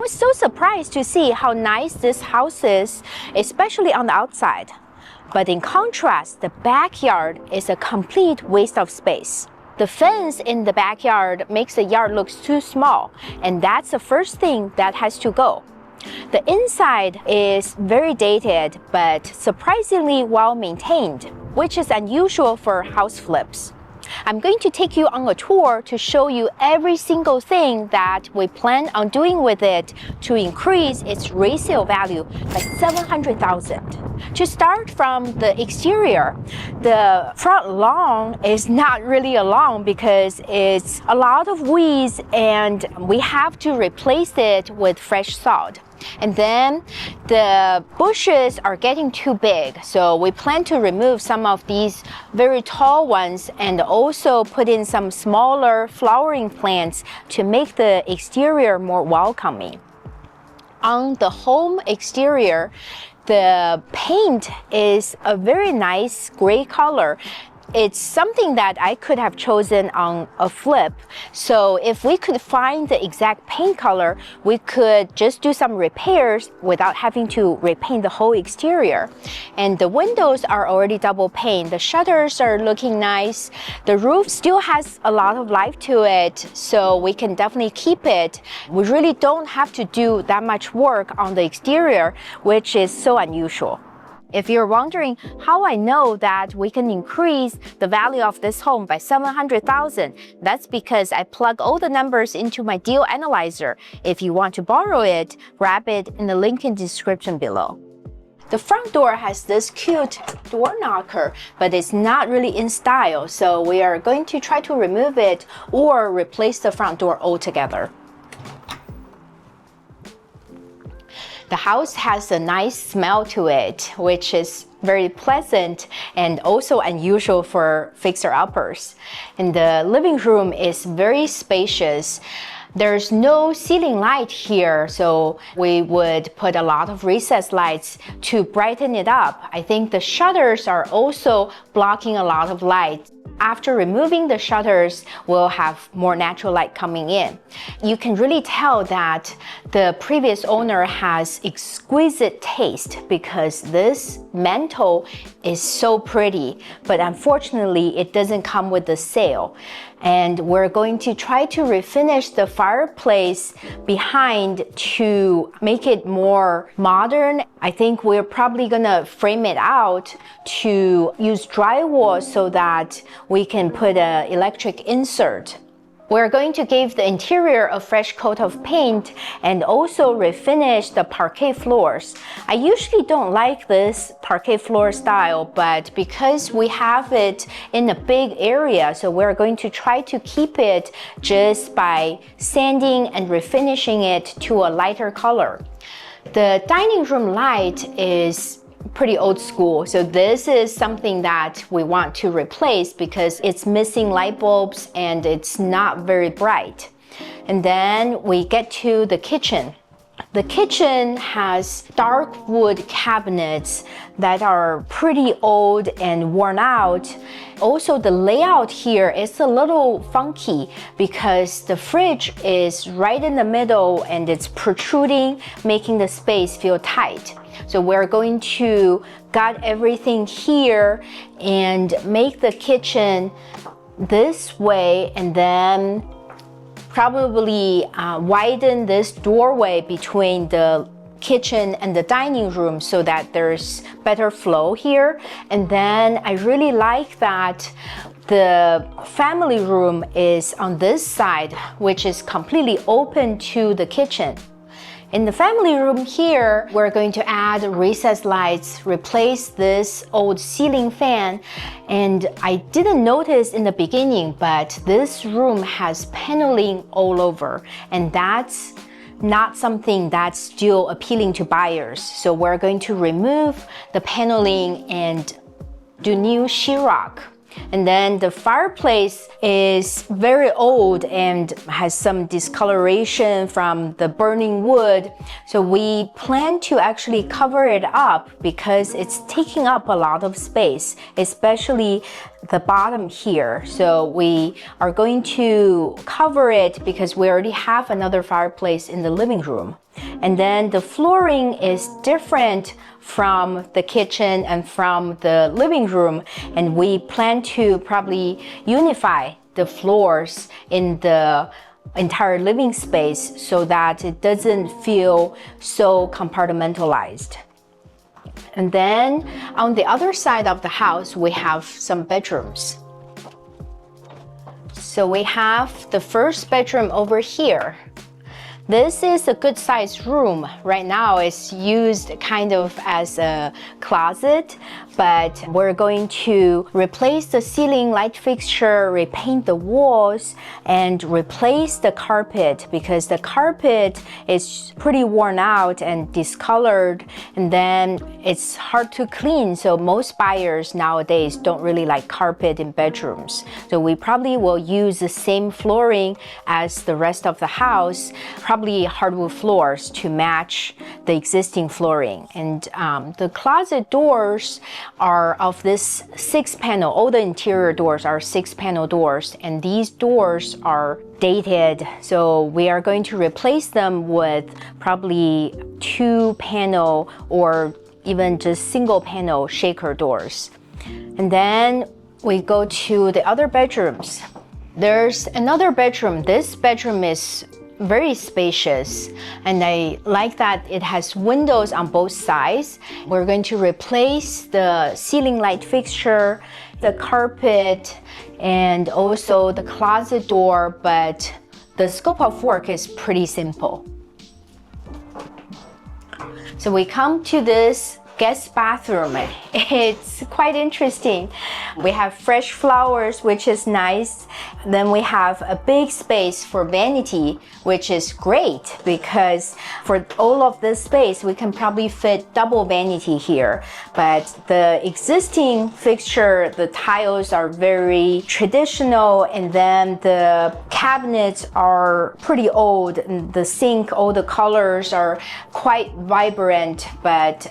was so surprised to see how nice this house is, especially on the outside. But in contrast, the backyard is a complete waste of space. The fence in the backyard makes the yard look too small, and that's the first thing that has to go. The inside is very dated, but surprisingly well maintained, which is unusual for house flips. I'm going to take you on a tour to show you every single thing that we plan on doing with it to increase its resale value by $700,000. To start from the exterior, the front lawn is not really a lawn because it's a lot of weeds and we have to replace it with fresh sod. And then the bushes are getting too big, so we plan to remove some of these very tall ones and also put in some smaller flowering plants to make the exterior more welcoming. On the home exterior, the paint is a very nice gray color. It's something that I could have chosen on a flip. So if we could find the exact paint color, we could just do some repairs without having to repaint the whole exterior. And the windows are already double pane. The shutters are looking nice. The roof still has a lot of life to it, so we can definitely keep it. We really don't have to do that much work on the exterior, which is so unusual. If you're wondering how I know that we can increase the value of this home by $700,000, that's because I plug all the numbers into my deal analyzer. If you want to borrow it, grab it in the link in the description below. The front door has this cute door knocker, but it's not really in style, so we are going to try to remove it or replace the front door altogether. The house has a nice smell to it, which is very pleasant and also unusual for fixer-uppers. And the living room is very spacious. There's no ceiling light here, so we would put a lot of recessed lights to brighten it up. I think the shutters are also blocking a lot of light. After removing the shutters, we'll have more natural light coming in. You can really tell that the previous owner has exquisite taste because this mantle is so pretty, but unfortunately it doesn't come with the sale. And we're going to try to refinish the fireplace behind to make it more modern. I think we're probably gonna frame it out to use drywall so that we can put an electric insert. We're going to give the interior a fresh coat of paint and also refinish the parquet floors. I usually don't like this parquet floor style, but because we have it in a big area, so we're going to try to keep it just by sanding and refinishing it to a lighter color. The dining room light is pretty old school, so this is something that we want to replace because it's missing light bulbs and it's not very bright. And then we get to the kitchen. The kitchen has dark wood cabinets that are pretty old and worn out. Also, the layout here is a little funky because the fridge is right in the middle and it's protruding, making the space feel tight. So we're going to gut everything here and make the kitchen this way, and then probably widen this doorway between the kitchen and the dining room so that there's better flow here. And then I really like that the family room is on this side, which is completely open to the kitchen. In the family room here, we're going to add recessed lights, replace this old ceiling fan, and I didn't notice in the beginning, but this room has paneling all over, and that's not something that's still appealing to buyers. So we're going to remove the paneling and do new sheetrock. And then the fireplace is very old and has some discoloration from the burning wood. So we plan to actually cover it up because it's taking up a lot of space, especially the bottom here. So we are going to cover it because we already have another fireplace in the living room. And then the flooring is different from the kitchen and from the living room, and we plan to probably unify the floors in the entire living space so that it doesn't feel so compartmentalized. And then on the other side of the house, we have some bedrooms. So we have the first bedroom over here. This is a good sized room. Right now it's used kind of as a closet, but we're going to replace the ceiling light fixture, repaint the walls, and replace the carpet because the carpet is pretty worn out and discolored, and then it's hard to clean. So most buyers nowadays don't really like carpet in bedrooms. So we probably will use the same flooring as the rest of the house, probably hardwood floors to match the existing flooring. And the closet doors are of this 6-panel. All the interior doors are 6-panel doors, and these doors are dated. So we are going to replace them with probably 2-panel or even just single-panel shaker doors. And then we go to the other bedrooms. There's another bedroom. This bedroom is very spacious, and I like that it has windows on both sides. We're going to replace the ceiling light fixture, the carpet, and also the closet door, but the scope of work is pretty simple. So we come to this guest bathroom. It's quite interesting. We have fresh flowers, which is nice. Then we have a big space for vanity, which is great because for all of this space, we can probably fit double vanity here. But the existing fixture, the tiles are very traditional, and then the cabinets are pretty old. And the sink, all the colors are quite vibrant, but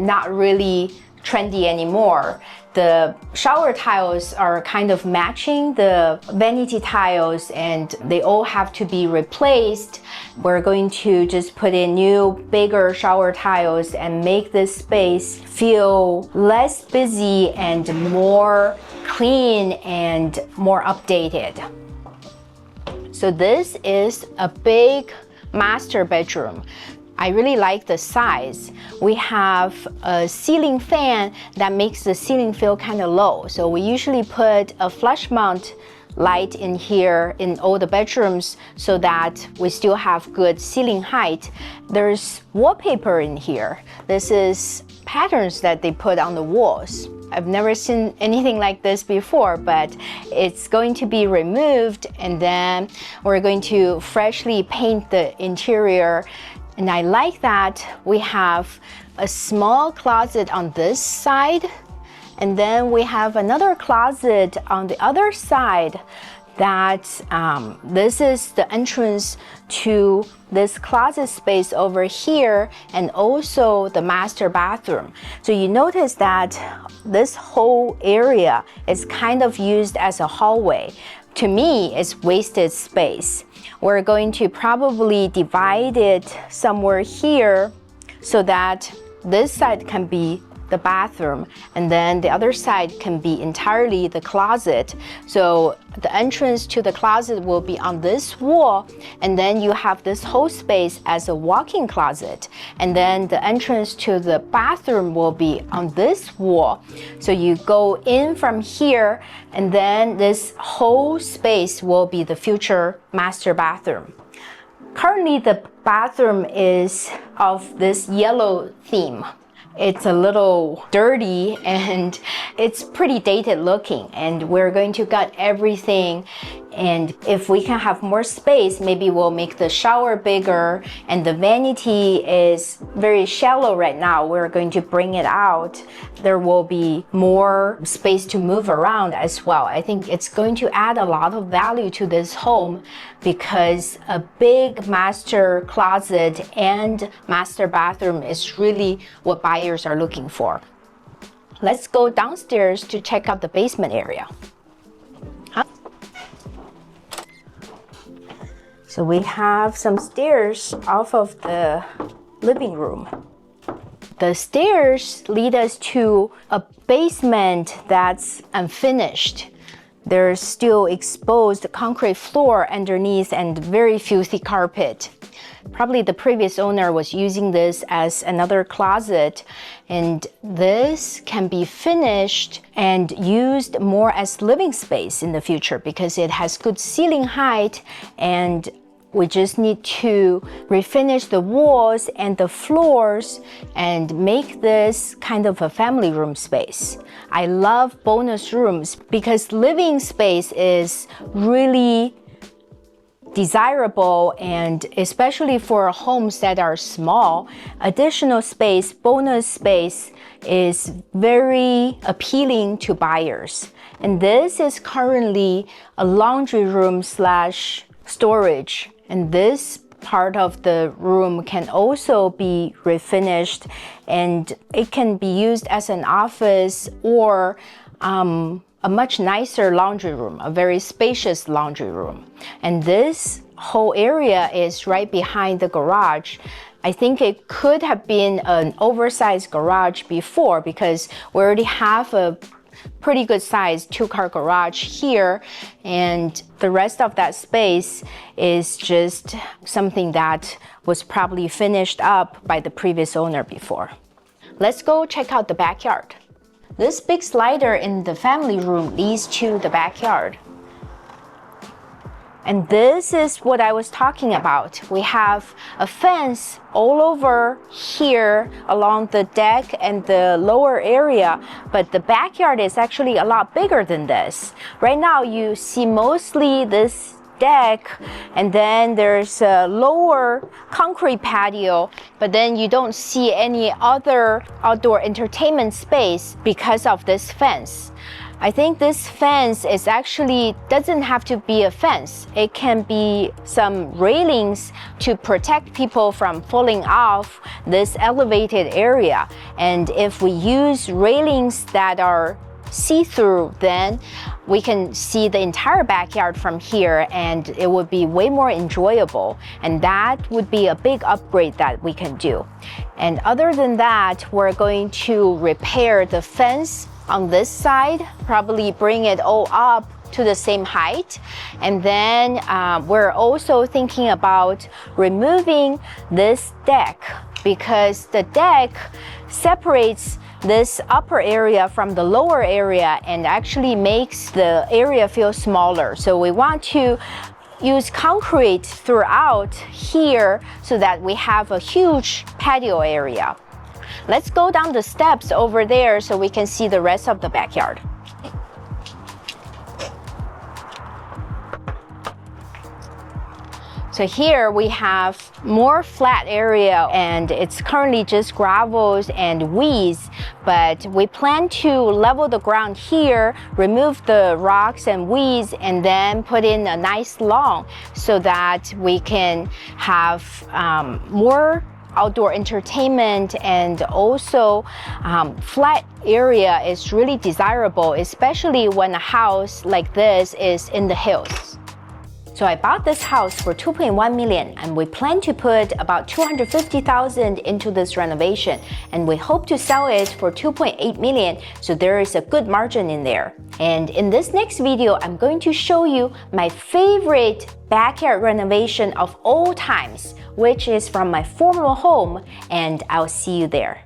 not really trendy anymore. The shower tiles are kind of matching the vanity tiles, and they all have to be replaced. We're going to just put in new, bigger shower tiles and make this space feel less busy and more clean and more updated. So this is a big master bedroom. I really like the size. We have a ceiling fan that makes the ceiling feel kind of low. So we usually put a flush mount light in here in all the bedrooms so that we still have good ceiling height. There's wallpaper in here. This is patterns that they put on the walls. I've never seen anything like this before, but it's going to be removed, and then we're going to freshly paint the interior. And I like that we have a small closet on this side, and then we have another closet on the other side that this is the entrance to this closet space over here, and also the master bathroom. So you notice that this whole area is kind of used as a hallway. To me, it's wasted space. We're going to probably divide it somewhere here so that this side can be the bathroom, and then the other side can be entirely the closet. So the entrance to the closet will be on this wall, and then you have this whole space as a walk-in closet, and then the entrance to the bathroom will be on this wall. So you go in from here, and then this whole space will be the future master bathroom. Currently, the bathroom is of this yellow theme. It's a little dirty and it's pretty dated looking, and we're going to gut everything And if we can have more space, maybe we'll make the shower bigger, and the vanity is very shallow right now. We're going to bring it out. There will be more space to move around as well. I think it's going to add a lot of value to this home because a big master closet and master bathroom is really what buyers are looking for. Let's go downstairs to check out the basement area. So we have some stairs off of the living room. The stairs lead us to a basement that's unfinished. There's still exposed concrete floor underneath and very filthy carpet. Probably the previous owner was using this as another closet, and this can be finished and used more as living space in the future because it has good ceiling height, and we just need to refinish the walls and the floors and make this kind of a family room space. I love bonus rooms because living space is really desirable, and especially for homes that are small, additional space, bonus space is very appealing to buyers. And this is currently a laundry room slash storage, and this part of the room can also be refinished, and it can be used as an office or a much nicer laundry room, a very spacious laundry room. And this whole area is right behind the garage. I think it could have been an oversized garage before because we already have a pretty good size two-car garage here, and the rest of that space is just something that was probably finished up by the previous owner before. Let's go check out the backyard. This big slider in the family room leads to the backyard. And this is what I was talking about. We have a fence all over here along the deck and the lower area, but the backyard is actually a lot bigger than this. Right now you see mostly this deck, and then there's a lower concrete patio, but then you don't see any other outdoor entertainment space because of this fence. I think this fence is actually doesn't have to be a fence. It can be some railings to protect people from falling off this elevated area. And if we use railings that are see-through, then we can see the entire backyard from here, and it would be way more enjoyable, and that would be a big upgrade that we can do. And other than that, we're going to repair the fence on this side, probably bring it all up to the same height. And then we're also thinking about removing this deck because the deck separates this upper area from the lower area and actually makes the area feel smaller. So we want to use concrete throughout here so that we have a huge patio area. Let's go down the steps over there so we can see the rest of the backyard. So here we have more flat area, and it's currently just gravels and weeds, but we plan to level the ground here, remove the rocks and weeds, and then put in a nice lawn so that we can have more outdoor entertainment, and also flat area is really desirable, especially when a house like this is in the hills. So I bought this house for $2.1 million, and we plan to put about $250,000 into this renovation, and we hope to sell it for $2.8 million, so there is a good margin in there. And in this next video, I'm going to show you my favorite backyard renovation of all times, which is from my former home, and I'll see you there.